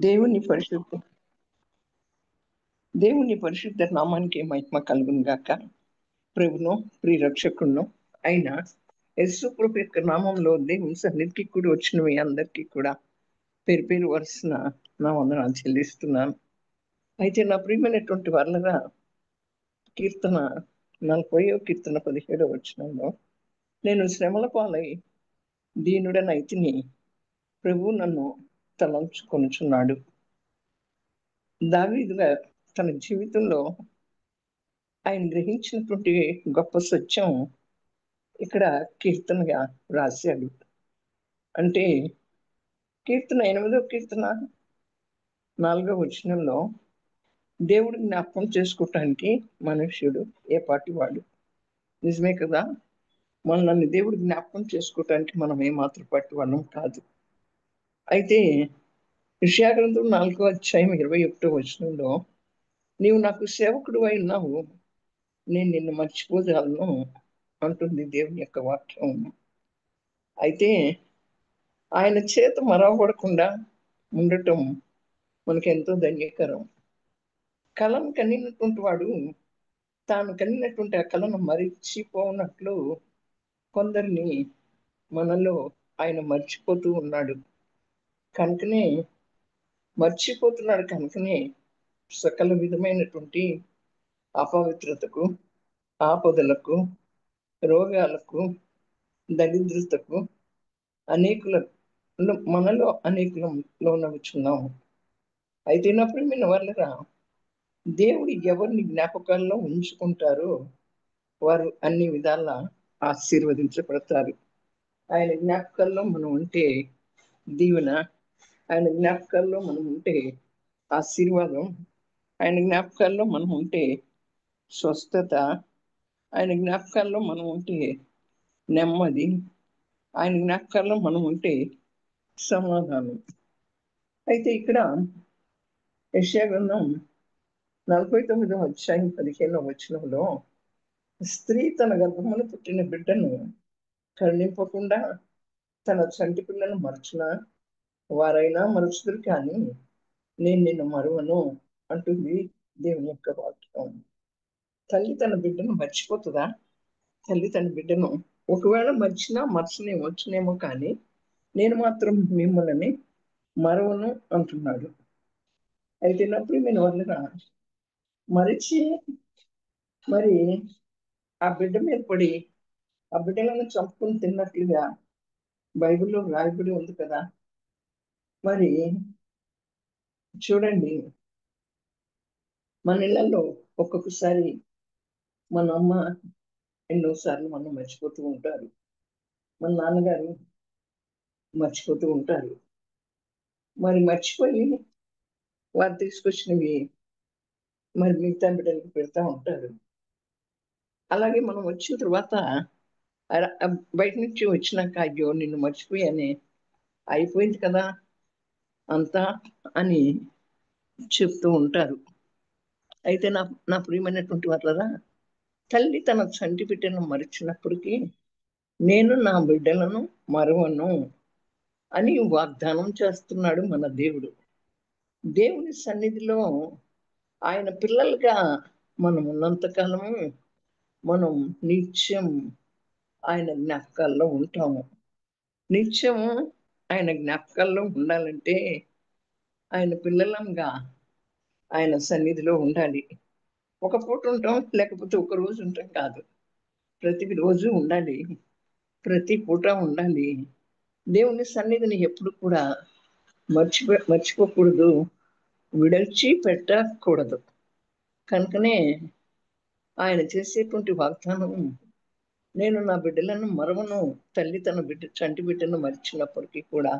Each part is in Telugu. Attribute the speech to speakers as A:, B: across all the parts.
A: దేవుని పరిశుద్ధ దేవుని పరిశుద్ధ నామానికి మహిమ కలుగును గాక. ప్రభును ప్రియరక్షకును అయిన యేసు ప్రభు యొక్క నామంలో దేవుని సన్నిధికి కూడి వచ్చిన మీ అందరికీ కూడా పేరు పేరు వరుసన నా వందనాలు చెల్లిస్తున్నాను. అయితే నా ప్రియమైనటువంటి వాళ్ళగా కీర్తన 40వ కీర్తన 17వ వచనంలో, నేను శ్రమల పాలై దీనుడనైతిని, ప్రభువు నన్ను తలంచుకొనుచున్నాడు. దావీదుగా తన జీవితంలో ఆయన గ్రహించినటువంటి గొప్ప సత్యం ఇక్కడ కీర్తనగా రాశాడు. అంటే కీర్తన 8వ కీర్తన 4వ వచనంలో, దేవుడు జ్ఞాపకం చేసుకోవటానికి మనుష్యుడు ఏ పాటి వాడు. నిజమే కదా, మనల్ని దేవుడు జ్ఞాపకం చేసుకోవటానికి మనం ఏమాత్రం పట్టి వాళ్ళం కాదు. అయితే యెషయా గ్రంథం 4వ అధ్యాయం 21వ వచనంలో, నీవు నాకు సేవకుడు ఉన్నావు, నేను నిన్ను మర్చిపోజాలను అంటుంది దేవుని యొక్క వాక్యం. అయితే ఆయన చేత మరవబడకుండా ఉండటం మనకి ఎంతో ధన్యకరం. కళను కనినటువంటి వాడు తాను కనినటువంటి ఆ కళను మరిచిపోనట్లు కొందరిని మనలో ఆయన మర్చిపోతూ ఉన్నాడు. కనుకనే కనుకనే సకల విధమైనటువంటి అపవిత్రతకు, ఆపదలకు, రోగాలకు, దరిద్రతకు మనలో అనేకులం లోనవుచున్నాము. అయితే నా ప్రియమైన వాళ్ళరా, దేవుడు ఎవరిని జ్ఞాపకాల్లో ఉంచుకుంటారో వారు అన్ని విధాల ఆశీర్వదించబడతారు. ఆయన జ్ఞాపకాల్లో మనం ఉంటే దీవెన, ఆయన జ్ఞాపకాల్లో మనం ఉంటే ఆశీర్వాదం, ఆయన జ్ఞాపకాల్లో మనం ఉంటే స్వస్థత, ఆయన జ్ఞాపకాల్లో మనం ఉంటే నెమ్మది, ఆయన జ్ఞాపకాల్లో మనం ఉంటే సమాధానం. అయితే ఇక్కడ యెషయా గ్రంథం 49వ అధ్యాయం 15వ వచనంలో, స్త్రీ తన గర్భమున పుట్టిన బిడ్డను కరుణింపకుండా తన చంటి పిల్లను మరచున వారైనా మరుచుదురు, కానీ నేను నిన్ను మరువను అంటుంది దేవుని యొక్క వాక్యం. తల్లి తన బిడ్డను మర్చిపోతుందా? తల్లి తన బిడ్డను ఒకవేళ మర్చనేమో కానీ నేను మాత్రం మిమ్మల్ని మరవను అంటున్నాడు. అయితే నా ప్రియమైన వాళ్ళగా మరిచి మరి ఆ బిడ్డ మీద పడి ఆ బిడ్డలను చంపుకొని తిన్నట్లుగా బైబిల్లో రాయబడి ఉంది కదా. మరి చూడండి, మన ఇళ్లలో ఒక్కొక్కసారి మన అమ్మ ఎన్నోసార్లు మనం మర్చిపోతూ ఉంటారు, మన నాన్నగారు మర్చిపోతూ ఉంటారు. మరి మర్చిపోయి వారు తీసుకొచ్చినవి మరి మిగతా బిడ్డలకు పెడతా ఉంటారు. అలాగే మనం వచ్చిన తర్వాత బయట నుంచి వచ్చినాక, అయ్యో నిన్ను మర్చిపోయానే, అయిపోయింది కదా అంతా అని చెప్తూ ఉంటారు. అయితే నా నా ప్రియమైనటువంటి వాళ్ళరా, తల్లి తన చంటి బిడ్డను మరిచినప్పటికీ నేను నా బిడ్డలను మరవను అని వాగ్దానం చేస్తున్నాడు మన దేవుడు. దేవుని సన్నిధిలో ఆయన పిల్లలుగా మనం ఉన్నంతకాలము మనం నిత్యం ఆయన జ్ఞాపకాల్లో ఉంటాము. నిత్యము ఆయన జ్ఞాపకాల్లో ఉండాలంటే ఆయన పిల్లలంగా ఆయన సన్నిధిలో ఉండాలి. ఒక పూట ఉంటాం, లేకపోతే ఒక రోజు ఉంటాం కాదు, ప్రతి రోజు ఉండాలి, ప్రతి పూట ఉండాలి. దేవుని సన్నిధిని ఎప్పుడు కూడా మర్చిపోకూడదు, విడిచి పెట్టకూడదు. కనుకనే ఆయన చేసేటువంటి వాగ్దానం, నేను నా బిడ్డలను మరవను. తల్లి తన చంటి బిడ్డను మరిచినప్పటికీ కూడా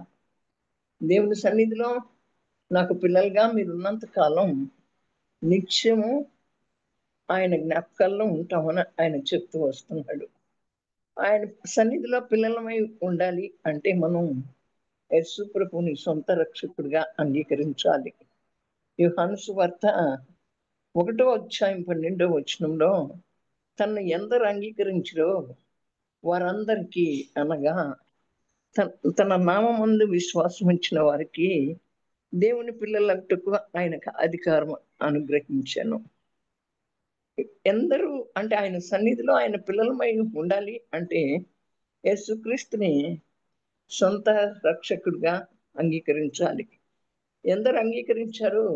A: దేవుని సన్నిధిలో నాకు పిల్లలుగా మీరున్నంత కాలం నిత్యము ఆయన జ్ఞాపకాల్లో ఉంటామని ఆయన చెప్తూ వస్తున్నాడు. ఆయన సన్నిధిలో పిల్లలమై ఉండాలి అంటే మనం యేసు ప్రభువుని సొంత రక్షకుడిగా అంగీకరించాలి. యోహాను సువార్త 1వ అధ్యాయం 12వ వచనంలో, తనను ఎందరు అంగీకరించిరో వారందరికీ, అనగా తన నామమందు విశ్వాసం ఇచ్చిన వారికి దేవుని పిల్లలకు ఆయనకు అధికారం అనుగ్రహించాను. ఎందరూ అంటే ఆయన సన్నిధిలో ఆయన పిల్లలమై ఉండాలి అంటే యేసుక్రీస్తుని సొంత రక్షకుడిగా అంగీకరించాలి. ఎందరు అంగీకరించారో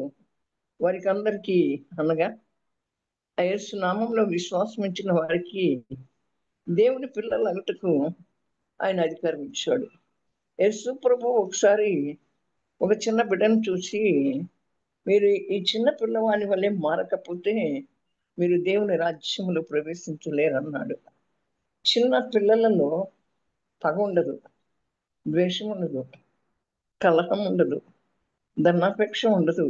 A: వారికి అందరికీ అనగా ఆ యేసు నామంలో విశ్వాసం ఉంచిన వారికి దేవుని పిల్లలగుటకు ఆయన అధికారం ఇచ్చాడు. యేసు ప్రభు ఒకసారి ఒక చిన్న బిడ్డను చూసి, మీరు ఈ చిన్న పిల్లవాని వల్లే మారకపోతే మీరు దేవుని రాజ్యంలో ప్రవేశించలేరన్నాడు. చిన్న పిల్లలలో పగ ఉండదు, ద్వేషం ఉండదు, కలహం ఉండదు, ధనాపేక్ష ఉండదు.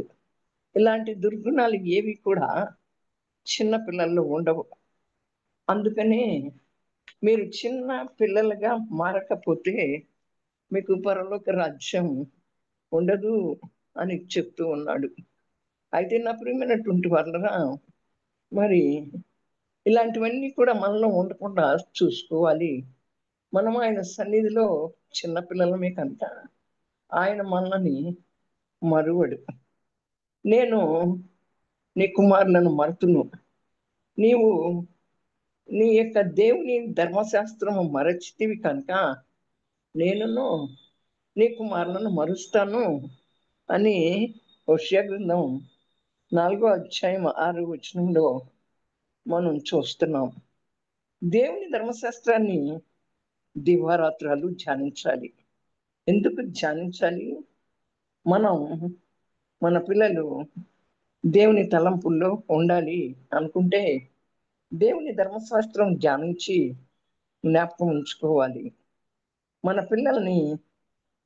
A: ఇలాంటి దుర్గుణాలు ఏవి కూడా చిన్న పిల్లల్లో ఉండవు. అందుకనే మీరు చిన్న పిల్లలుగా మారకపోతే మీకు పరలోక రాజ్యం ఉండదు అని చెప్తూ ఉన్నాడు. అయితే నా ప్రియమైనటువంటి వాళ్ళరా, మరి ఇలాంటివన్నీ కూడా మనలో ఉండకుండా చూసుకోవాలి. మనం ఆయన సన్నిధిలో చిన్నపిల్లలమే కనుక ఆయన మనల్ని మరువడు. నేను నీ కుమారులను మరుతును, నీవు నీ యొక్క దేవుని ధర్మశాస్త్రము మరచితివి కనుక నేనును నీ కుమారులను మరుస్తాను అని హోషేయ గ్రంథం 4వ అధ్యాయం 6వ వచనంలో మనం చూస్తున్నాం. దేవుని ధర్మశాస్త్రాన్ని దివారాత్రాలు ధ్యానించాలి. ఎందుకు ధ్యానించాలి? మనం మన పిల్లలు దేవుని తలంపుల్లో ఉండాలి అనుకుంటే దేవుని ధర్మశాస్త్రం ధ్యానించి జ్ఞాపకం ఉంచుకోవాలి. మన పిల్లల్ని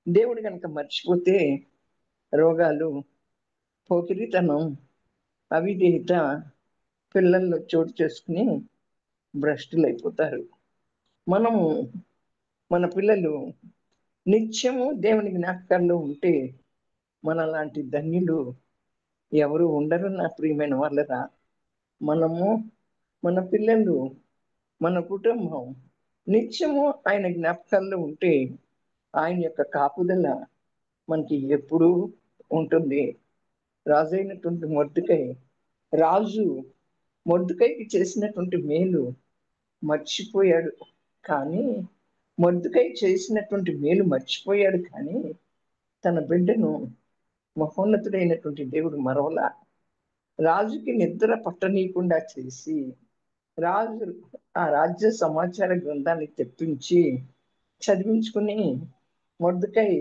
A: దేవుడు కనుక మర్చిపోతే రోగాలు, పోకిరితనం, అవిధేయత పిల్లల్లో చోటు చేసుకుని భ్రష్టులైపోతారు. మనము మన పిల్లలు నిత్యము దేవుని జ్ఞాపకాల్లో ఉంటే మనలాంటి ధన్యులు ఎవరు ఉండరు నా ప్రియమైన వాళ్ళరా. మనము, మన పిల్లలు, మన కుటుంబం నిత్యము ఆయన జ్ఞాపకాల్లో ఉంటే ఆయన యొక్క కాపుదల మనకి ఎప్పుడూ ఉంటుంది. రాజు అయినటువంటి మొర్దెకై, రాజు మొర్దెకైకి చేసినటువంటి మేలు మర్చిపోయాడు. కానీ మొర్దెకై చేసినటువంటి మేలు మర్చిపోయాడు, కానీ తన బిడ్డను మహోన్నతుడైనటువంటి దేవుడు మరవలా. రాజుకి నిద్ర పట్టనీయకుండా చేసి రాజు ఆ రాజ్య సమాచార గ్రంథాన్ని తెప్పించి చదివించుకుని మొర్దెకై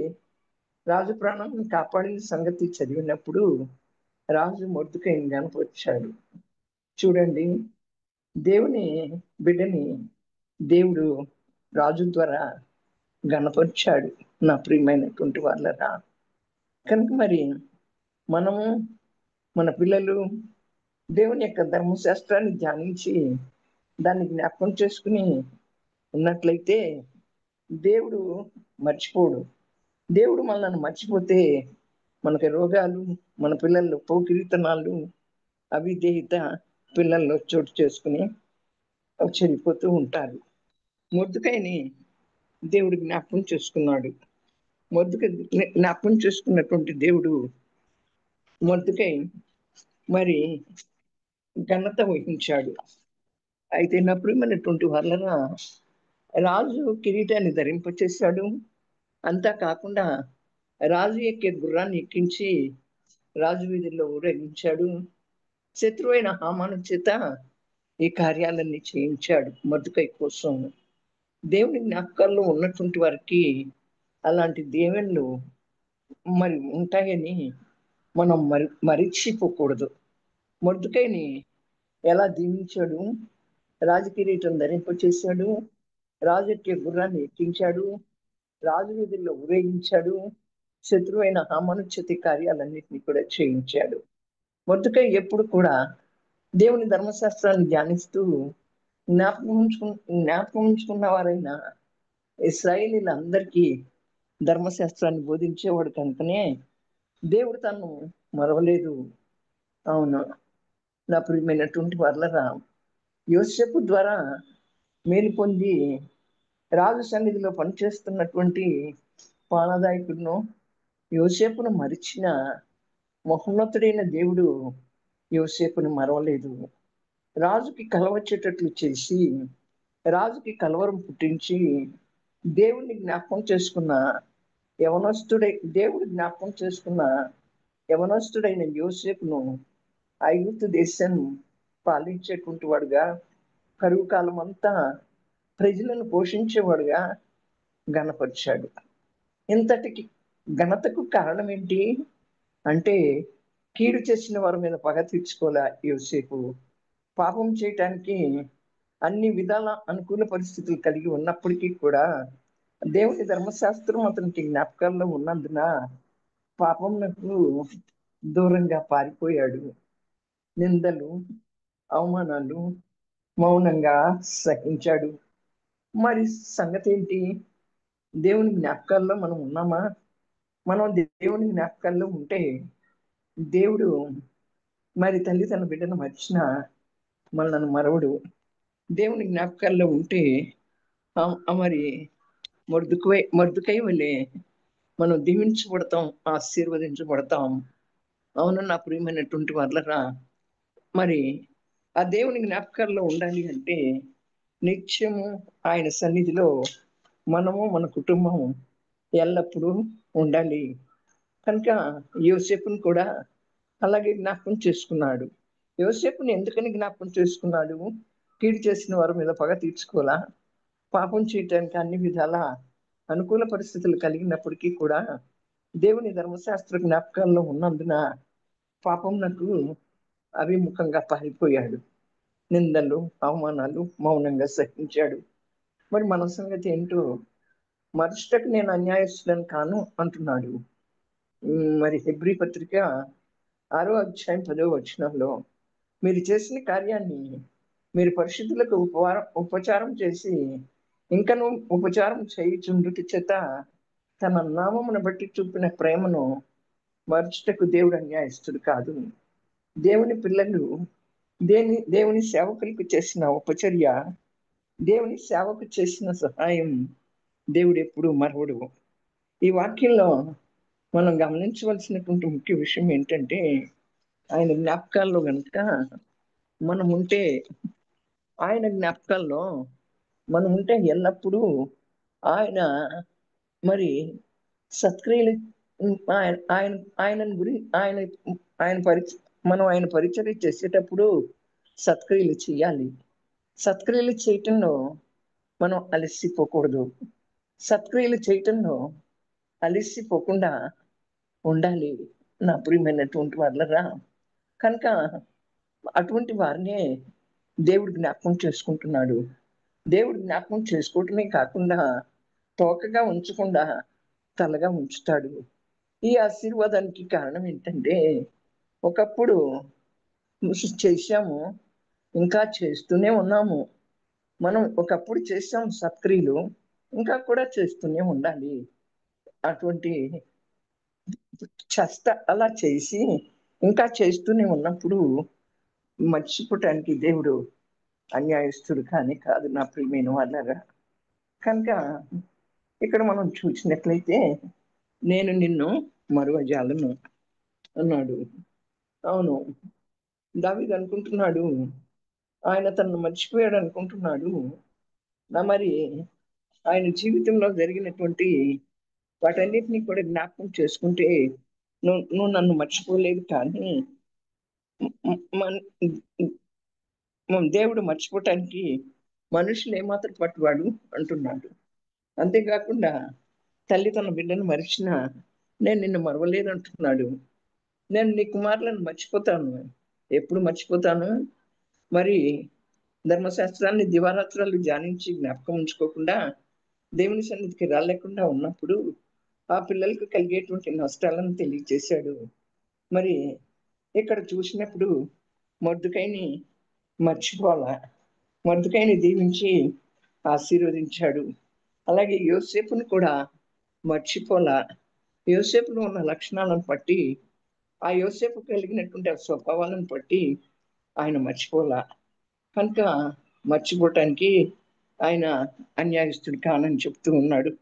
A: రాజు ప్రాణాలను కాపాడిన సంగతి చదివినప్పుడు రాజు మొర్దెకైని కనపరిచాడు. చూడండి, దేవుని బిడ్డని దేవుడు రాజు ద్వారా గణపరిచాడు నా ప్రియమైనటువంటి వాళ్ళరా. కనుక మరి మనము, మన పిల్లలు దేవుని యొక్క ధర్మశాస్త్రాన్ని ధ్యానించి దాన్ని జ్ఞాపకం చేసుకుని ఉన్నట్లయితే దేవుడు మర్చిపోడు. దేవుడు మనల్ని మర్చిపోతే మనకి రోగాలు, మన పిల్లల్లో పోకిరితనాలు, అవిధేయత పిల్లల్లో చోటు చేసుకుని చెడిపోతూ ఉంటారు. మొర్దెకైని దేవుడు జ్ఞాపకం చేసుకున్నాడు. మొర్దెకై జ్ఞాపకం చేసుకున్నటువంటి దేవుడు మొర్దెకై మరి ఘనత వహించాడు. అయితే నా ప్రియమైనటువంటి వాళ్ళరా, రాజు కిరీటాన్ని ధరింపచేశాడు. అంతా కాకుండా రాజు ఎక్కే గుర్రాన్ని ఎక్కించి రాజు వీధుల్లో ఊరేగించాడు. శత్రువైన హామాను చేత ఈ కార్యాలన్నీ చేయించాడు మొర్దెకై కోసం. దేవుని జ్ఞాపకాల్లో ఉన్నటువంటి వారికి అలాంటి దేవుళ్ళు మరి ఉంటాయని మనం మరిచిపోకూడదు. మొర్దెకైని ఎలా దీవించాడు? రాజకిరీటం ధరింపచేశాడు, రాజు ఎక్కే గుర్రాన్ని ఎక్కించాడు, రాజు వీధుల్లో ఊరేగించాడు, శత్రువైన హామాను చేతి కార్యాలన్నింటినీ కూడా చేయించాడు. మొర్దెకై ఎప్పుడు కూడా దేవుని ధర్మశాస్త్రాన్ని ధ్యానిస్తూ జ్ఞాపకం ఉంచుకున్న వారైనా ఇశ్రాయేలీలందరికీ ధర్మశాస్త్రాన్ని బోధించేవాడు కనుకనే దేవుడు తను మరవలేదు. అవును నా ప్రియమైనటువంటి వాళ్ళరా, యోసేపు ద్వారా మేలు పొంది రాజు సన్నిధిలో పనిచేస్తున్నటువంటి పానదాయకుడును, యోసేపును మరిచిన మహోన్నతుడైన దేవుడు యోసేపును మరవలేదు. రాజుకి కలవచ్చేటట్లు చేసి, రాజుకి కలవరం పుట్టించి, దేవుణ్ణి జ్ఞాపకం చేసుకున్న దేవుడు జ్ఞాపకం చేసుకున్న యవనస్తుడైన యోసేపును ఐగుప్తు దేశం పాలించేటువంటి వాడుగా, కరువు కాలం అంతా ప్రజలను పోషించేవాడుగా ఘనపరిచాడు. ఇంతటికి ఘనతకు కారణం ఏంటి అంటే, కీడు చేసిన వారి మీద పగ తీర్చుకోలే యోసేపు. పాపం చేయటానికి అన్ని విధాల అనుకూల పరిస్థితులు కలిగి ఉన్నప్పటికీ కూడా దేవుని ధర్మశాస్త్రం అతనికి జ్ఞాపకాల్లో ఉన్నందున పాపంకు దూరంగా పారిపోయాడు. నిందలు, అవమానాలు మౌనంగా సహించాడు. మరి సంగతి ఏంటి? దేవుని జ్ఞాపకాల్లో మనం ఉన్నామా? మనం దేవుని జ్ఞాపకాల్లో ఉంటే దేవుడు మరి తల్లి తన బిడ్డను మర్చిన మనల్ని మరవడు. దేవుని జ్ఞాపకాల్లో ఉంటే మరి మొర్దుకై వలె మనం దీవించబడతాం, ఆశీర్వదించబడతాం. అవును నా ప్రియమైనటువంటి వాళ్ళరా, మరి ఆ దేవుని జ్ఞాపకాల్లో ఉండాలి అంటే నిత్యము ఆయన సన్నిధిలో మనము మన కుటుంబం ఎల్లప్పుడూ ఉండాలి. కనుక యోసేపుని కూడా అలాగే జ్ఞాపకం చేసుకున్నాడు. యోసేపుని ఎందుకని జ్ఞాపకం చేసుకున్నాడు? కీడు చేసిన వారి మీద పగ తీర్చుకోలా, పాపం చేయటానికి అన్ని విధాల అనుకూల పరిస్థితులు కలిగినప్పటికీ కూడా దేవుని ధర్మశాస్త్ర జ్ఞాపకాల్లో ఉన్నందున పాపంనకు అభిముఖంగా పారిపోయాడు. నిందలు, అవమానాలు మౌనంగా సహించాడు. మరి మన సంగతి ఏంటో? మరుసటకు నేను అన్యాయస్తులను కాను అంటున్నాడు. మరి హెబ్రీ పత్రిక 6వ అధ్యాయం 10వ వచనంలో, మీరు చేసిన కార్యాన్ని మీరు పరిశుద్ధులకు ఉపచారం చేసి ఇంకను ఉపచారం చేయుచుండుట చేత తన నామమును బట్టి చూపిన ప్రేమను మరుచుటకు దేవుడు అన్యాయస్తుడు కాదు. దేవుని పిల్లలు దేవుని సేవకులకు చేసిన ఉపచర్య, దేవుని సేవకు చేసిన సహాయం దేవుడు ఎప్పుడు మరవడు. ఈ వాక్యంలో మనం గమనించవలసినటువంటి ముఖ్య విషయం ఏంటంటే, ఆయన జ్ఞాపకాల్లో కనుక మనం ఉంటే, ఆయన జ్ఞాపకాల్లో మనం ఉంటే ఎల్లప్పుడూ ఆయన మరి సత్క్రియలు ఆయన ఆయన ఆయనను గురి ఆయన ఆయన మనం ఆయన పరిచర్య చేసేటప్పుడు సత్క్రియలు చేయాలి. సత్క్రియలు చేయటంలో మనం అలసిపోకూడదు. సత్క్రియలు చేయటంలో అలసిపోకుండా ఉండాలి నా ప్రియమైనటువంటి వాళ్ళరా. కనుక అటువంటి వారినే దేవుడు జ్ఞాపకం చేసుకుంటున్నాడు. దేవుడు జ్ఞాపకం చేసుకోవటమే కాకుండా తోకగా ఉంచకుండా తలగా ఉంచుతాడు. ఈ ఆశీర్వాదానికి కారణం ఏంటంటే, ఒకప్పుడు చేశాము, ఇంకా చేస్తూనే ఉన్నాము. మనం ఒకప్పుడు చేసాం సత్క్రియలు, ఇంకా కూడా చేస్తూనే ఉండాలి. అటువంటి అలా చేసి ఇంకా చేస్తూనే ఉన్నప్పుడు మర్చిపోవటానికి దేవుడు అన్యాయస్తుడు కానీ కాదు నా ప్రియమైన వాళ్ళగా. కనుక ఇక్కడ మనం చూసినట్లయితే, నేను నిన్ను మరువజాలను అన్నాడు. అవును, దావీదు అనుకుంటున్నాడు ఆయన తనను మర్చిపోయాడు అనుకుంటున్నాడు. మరి ఆయన జీవితంలో జరిగినటువంటి వాటన్నిటినీ కూడా జ్ఞాపకం చేసుకుంటే, నువ్వు నన్ను మర్చిపోలేదు కానీ దేవుడు మర్చిపోవటానికి మనుషులు ఏమాత్రం పట్టువాడు అంటున్నాడు. అంతేకాకుండా తల్లి తన బిడ్డను మరిచినా నేను నిన్ను మరవలేదు అంటున్నాడు. నేను నీ కుమారులను మర్చిపోతాను. ఎప్పుడు మర్చిపోతాను? మరి ధర్మశాస్త్రాన్ని దివారాత్రాలు ధ్యానించి జ్ఞాపకం ఉంచుకోకుండా దేవుని సన్నిధికి రాలేకుండా ఉన్నప్పుడు ఆ పిల్లలకు కలిగేటువంటి నష్టాలను తెలియజేశాడు. మరి ఇక్కడ చూసినప్పుడు మొర్దుకైని మర్చిపోవాలా, మొర్దుకైని దీవించి ఆశీర్వదించాడు. అలాగే యోసేపును కూడా మర్చిపోలా. యోసేపులో ఉన్న లక్షణాలను బట్టి, ఆ యోసేపు కలిగినటువంటి ఆ స్వభావాలను బట్టి ఆయన మర్చిపోలా. కనుక మర్చిపోవటానికి ఆయన అన్యాయస్తుడు కానని చెప్తూ ఉన్నాడు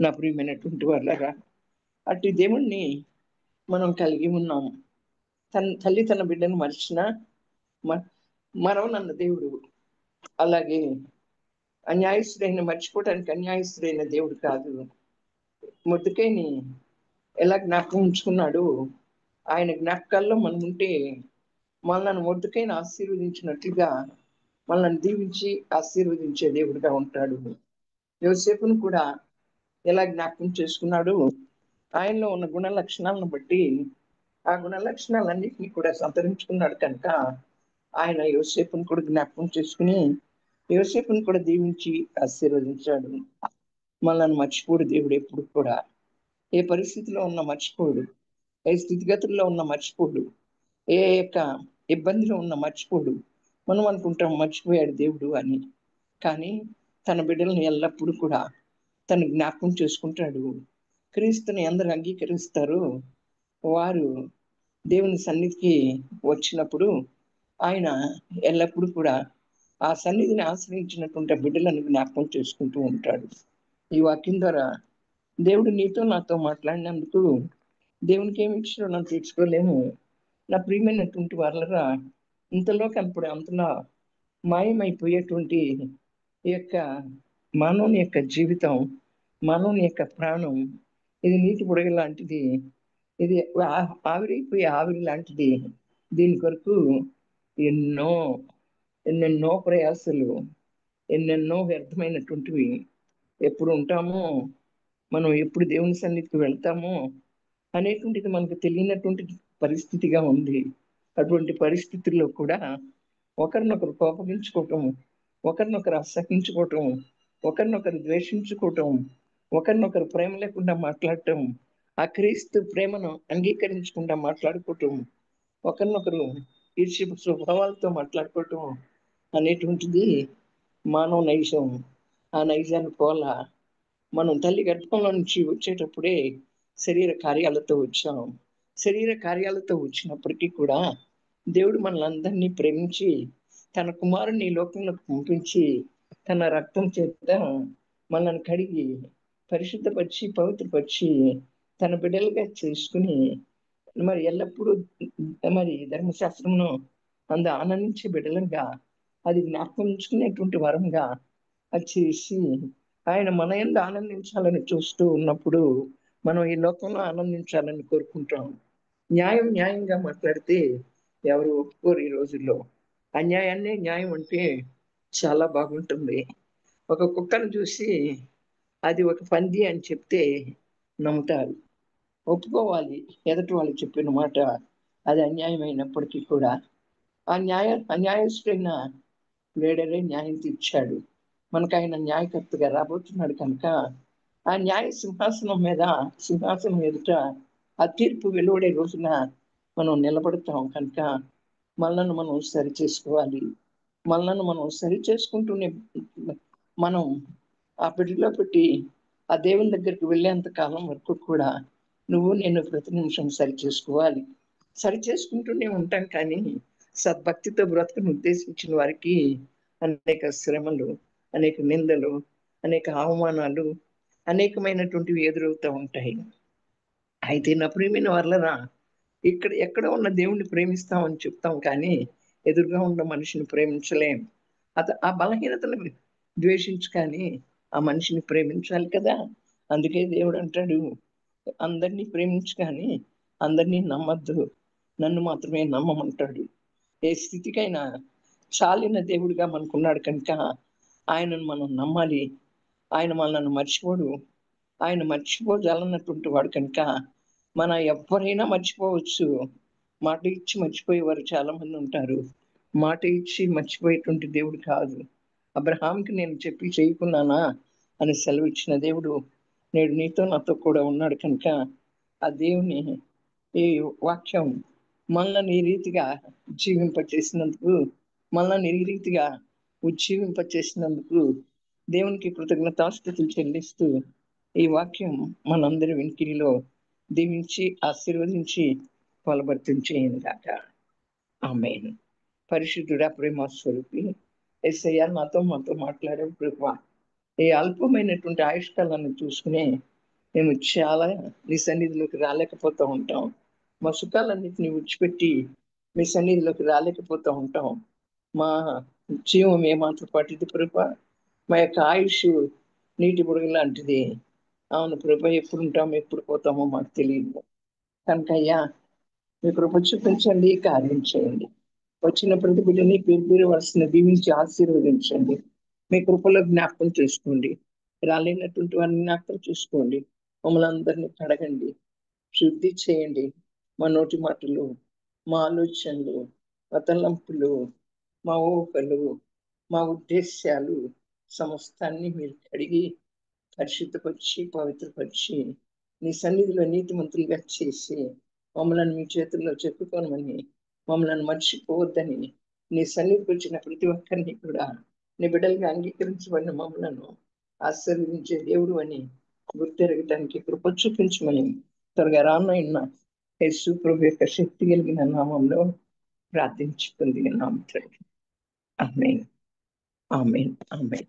A: నా ప్రియమైనటువంటి వాళ్ళరా. అట్టి దేవుణ్ణి మనం కలిగి ఉన్నాము. తల్లి తన బిడ్డను మరిచినా మరవనన్న దేవుడు. అలాగే అన్యాయస్తుడైన మర్చిపోవటానికి అన్యాయస్తుడైన దేవుడు కాదు. మొర్దెకైని ఎలా జ్ఞాపకం ఉంచుకున్నాడు, ఆయన జ్ఞాపకాల్లో మనం ఉంటే మనల్ని మొర్దెకైని ఆశీర్వదించినట్లుగా మనల్ని దీవించి ఆశీర్వదించే దేవుడిగా ఉంటాడు. యోసేపును కూడా ఎలా జ్ఞాపకం చేసుకున్నాడు, ఆయనలో ఉన్న గుణ లక్షణాలను బట్టి ఆ గుణ లక్షణాలన్నింటినీ కూడా సంతరించుకున్నాడు కనుక ఆయన యోసేపును కూడా జ్ఞాపకం చేసుకుని యోసేపును కూడా దీవించి ఆశీర్వదించాడు. మనల్ని మర్చిపోడు దేవుడు ఎప్పుడు కూడా. ఏ పరిస్థితిలో ఉన్న మర్చిపోడు, ఏ స్థితిగతుల్లో ఉన్న మర్చిపోడు, ఏ యొక్క ఇబ్బందిలో ఉన్న మర్చిపోడు. మనం అనుకుంటాం మర్చిపోయాడు దేవుడు అని, కానీ తన బిడ్డలను ఎల్లప్పుడూ కూడా తను జ్ఞాపకం చేసుకుంటాడు. క్రీస్తుని అందరూ అంగీకరిస్తారు, వారు దేవుని సన్నిధికి వచ్చినప్పుడు ఆయన ఎల్లప్పుడూ కూడా ఆ సన్నిధిని ఆశ్రయించినటువంటి బిడ్డలను జ్ఞాపకం చేసుకుంటూ ఉంటాడు. ఈ వాక్యం ద్వారా దేవుడు నీతో నాతో మాట్లాడినందుకు దేవునికి ఏమి ఇచ్చినా మనం తీర్చుకోలేము. నా ప్రియమైనటువంటి వాళ్ళరా, ఇంతలో కనపడే అంతలా మాయమైపోయేటువంటి ఈ యొక్క మానవుని యొక్క జీవితం, మానవుని యొక్క ప్రాణం, ఇది నీటి బుడగ లాంటిది. ఇది ఆవిరైపోయే ఆవిరి లాంటిది. దీని కొరకు ఎన్నో ఎన్నెన్నో ప్రయాసలు, ఎన్నెన్నో వ్యర్థమైనటువంటివి. ఎప్పుడు ఉంటామో, మనం ఎప్పుడు దేవుని సన్నిధికి వెళ్తామో అనేటువంటిది మనకు తెలియనటువంటి పరిస్థితిగా ఉంది. అటువంటి పరిస్థితుల్లో కూడా ఒకరినొకరు కోపగించుకోవటం, ఒకరినొకరు అసహించుకోవటం, ఒకరినొకరు ద్వేషించుకోవటం, ఒకరినొకరు ప్రేమ లేకుండా మాట్లాడటం, ఆ క్రీస్తు ప్రేమను అంగీకరించకుండా మాట్లాడుకోవటం, ఒకరినొకరు ఈర్ష్య స్వభావాలతో మాట్లాడుకోవటం అనేటువంటిది మానవ నైజం. ఆ నైజాన్ని పోల మనం తల్లి గర్భంలో నుంచి వచ్చేటప్పుడే శరీర కార్యాలతో వచ్చాం. శరీర కార్యాలతో వచ్చినప్పటికీ కూడా దేవుడు మనల్ని ప్రేమించి తన కుమారుని ఈ లోకంలోకి పంపించి తన రక్తం చేత మనల్ని కడిగి పరిశుద్ధపరిచి పవిత్రపరిచి తన బిడ్డలుగా చేసుకుని మరి ఎల్లప్పుడూ మరి ధర్మశాస్త్రంలో ఆనందించే బిడ్డలుగా అది జ్ఞాపకం ఉంచుకునేటువంటి వరంగా అది చేసి ఆయన మన యందు ఆనందించాలని చూస్తూ ఉన్నప్పుడు మనం ఈ లోకంలో ఆనందించాలని కోరుకుంటాం. న్యాయంగా మాట్లాడితే ఎవరు ఒప్పుకోరు ఈ రోజుల్లో. అన్యాయాన్నే న్యాయం అంటే చాలా బాగుంటుంది. ఒక కుక్కను చూసి అది ఒక పంది అని చెప్తే నమ్ముతారు, ఒప్పుకోవాలి ఎదుటి వాళ్ళు చెప్పిన మాట. అది అన్యాయమైనప్పటికీ కూడా అన్యాయస్తుడైన లేడరే న్యాయం తీర్చాడు. మనకు ఆయన న్యాయకర్తగా రాబోతున్నాడు కనుక ఆ న్యాయ సింహాసనం ఎదుట ఆ తీర్పు వెలువడే రోజున మనం నిలబడతాం కనుక మనల్ని మనం సరి చేసుకోవాలి. మనల్ని మనం సరి చేసుకుంటూనే మనం ఆ బిడ్డలో పెట్టి ఆ దేవుని దగ్గరికి వెళ్ళేంత కాలం వరకు కూడా నువ్వు నేను ప్రతి నిమిషం సరి చేసుకోవాలి. సరి చేసుకుంటూనే ఉంటాం, కానీ సద్భక్తితో బ్రతుకును ఉద్దేశించిన వారికి అనేక శ్రమలు, అనేక నిందలు, అనేక అవమానాలు, అనేకమైనటువంటివి ఎదురవుతూ ఉంటాయి. అయితే నా ప్రియమైన వాళ్ళరా, ఎక్కడ ఉన్న దేవుణ్ణి ప్రేమిస్తామని చెప్తాం, కానీ ఎదురుగా ఉన్న మనిషిని ప్రేమించలేం. ఆ బలహీనతను ద్వేషించు, కానీ ఆ మనిషిని ప్రేమించాలి కదా. అందుకే దేవుడు అంటాడు, అందరినీ ప్రేమించు కానీ అందరినీ నమ్మద్దు, నన్ను మాత్రమే నమ్మమంటాడు. ఏ స్థితికైనా చాలిన దేవుడిగా మనకున్నాడు కనుక ఆయనను మనం నమ్మాలి. ఆయన మనల్ని మర్చిపోడు. ఆయన మర్చిపోజాలన్నటువంటి వాడు కనుక ఎవరైనా మర్చిపోవచ్చు. మాట ఇచ్చి మర్చిపోయేవారు చాలా మంది ఉంటారు. మాట ఇచ్చి మర్చిపోయేటువంటి దేవుడు కాదు. అబ్రహాంకి నేను చెప్పి చేయకున్నానా అని సెలవిచ్చిన దేవుడు నేడు నీతో నాతో కూడా ఉన్నాడు కనుక ఆ దేవుని ఈ వాక్యం మనల్ని ఈ రీతిగా జీవింపచేసినందుకు, మనల్ని ఈ రీతిగా ఉజ్జీవింపచేసినందుకు దేవునికి కృతజ్ఞతాస్తుతులు చెల్లిస్తూ ఈ వాక్యం మనందరి వెనుకలో దీవించి ఆశీర్వదించి ఫలభరితం చేయను గాక. ఆమేన్. పరిశుద్ధుడా, ప్రేమ స్వరూపి యేసయ్య, మాతో మాట్లాడే కృప ఈ అల్పమైనటువంటి ఆయుష్కాలాన్ని చూసుకునే మేము చాలా నీ సన్నిధిలోకి రాలేకపోతూ ఉంటాం. మా సుఖాలన్నింటినీ విడిచిపెట్టి మీ సన్నిధిలోకి రాలేకపోతూ ఉంటాం. మా జీవం ఏమాత్రం పట్టింది ప్రభా, మా యొక్క ఆయుష్ నీటి బుడగ లాంటిది. అవును ప్రభా, ఎప్పుడు ఉంటామో ఎప్పుడు పోతామో మాకు తెలియదు. కనుక అయ్యా, మీ కృప చూపించండి, కార్యం చేయండి. వచ్చిన ప్రతి బిడ్డని పేరు వలసిన దీవించి ఆశీర్వదించండి. మీ కృపలో జ్ఞాపకం చేసుకోండి. రాలేనటువంటి వారిని జ్ఞాపకం చూసుకోండి. మమ్మల్ని అందరినీ కడగండి, శుద్ధి చేయండి. మా నోటి మాటలు, మా ఆలోచనలు, మా తలంపులు, మా ఊహలు, మా ఉద్దేశాలు సమస్తాన్ని మీరు కడిగి పరిశుద్ధపరిచి పవిత్రపరిచి నీ సన్నిధిలో నీతిమంతులుగా చేసి మమ్మల్ని మీ చేతుల్లో చెప్పుకోనమని, మమ్మల్ని మర్చిపోవద్దని, నీ సన్నిధికి వచ్చిన ప్రతి ఒక్కరిని కూడా నీ బిడ్డలుగా అంగీకరించబడిన మమ్మలను ఆశీర్వదించే దేవుడు అని గుర్తెరగటానికి కృప చూపించమని త్వరగా రానున్న యేసు ప్రభు యొక్క శక్తి కలిగిన నామంలో ప్రార్థించుకుంది నామ తండ్రి. ఆమేన్, ఆమేన్, ఆమేన్.